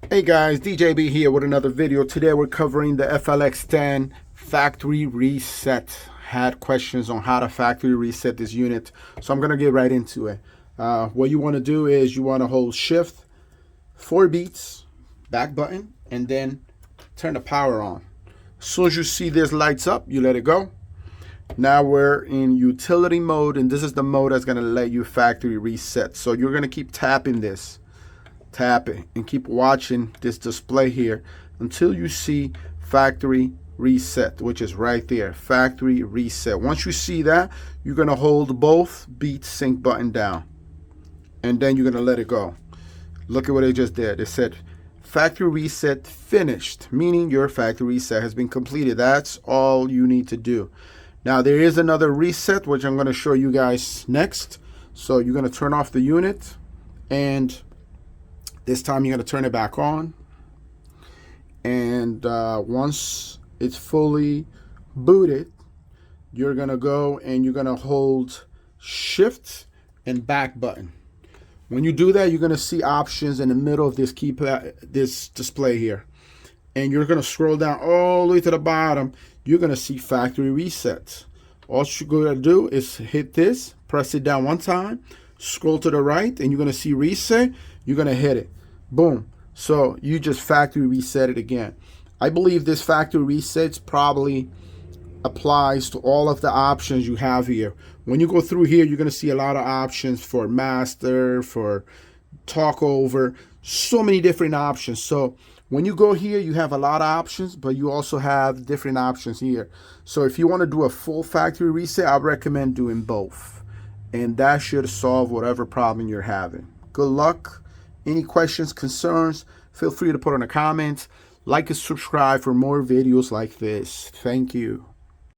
Hey guys, DJB here with another video. Today we're covering the FLX10 factory reset. Had questions on how to factory reset this unit, so I'm gonna get right into it. What you want to do is you want to hold shift 4 beats, back button, and then turn the power on. As soon as you see this lights up, you let it go. Now we're in utility mode, and this is the mode that's gonna let you factory reset. So you're gonna keep tapping this. Tap it and keep watching this display here until you see factory reset, which is right there, factory reset. Once you see that, you're going to hold both beat sync button down and then you're going to let it go. Look at what it just did. It said factory reset finished, meaning your factory reset has been completed. That's all you need to do. Now there is another reset which I'm going to show you guys next. So you're going to turn off the unit, and this time you're going to turn it back on, and once it's fully booted, you're going to go and you're going to hold shift and back button. When you do that, you're going to see options in the middle of this this display here, and you're going to scroll down all the way to the bottom. You're going to see factory resets. All you're going to do is hit this, press it down one time, scroll to the right, and you're going to see reset. You're going to hit it. Boom. So you just factory reset it again. I believe this factory resets probably applies to all of the options you have here. When you go through here, you're going to see a lot of options for master, for talk over, so many different options. So when you go here, you have a lot of options, but you also have different options here. So if you want to do a full factory reset, I recommend doing both, and that should solve whatever problem you're having. Good luck. Any questions, concerns, feel free to put in the comments. Like and subscribe for more videos like this. Thank you.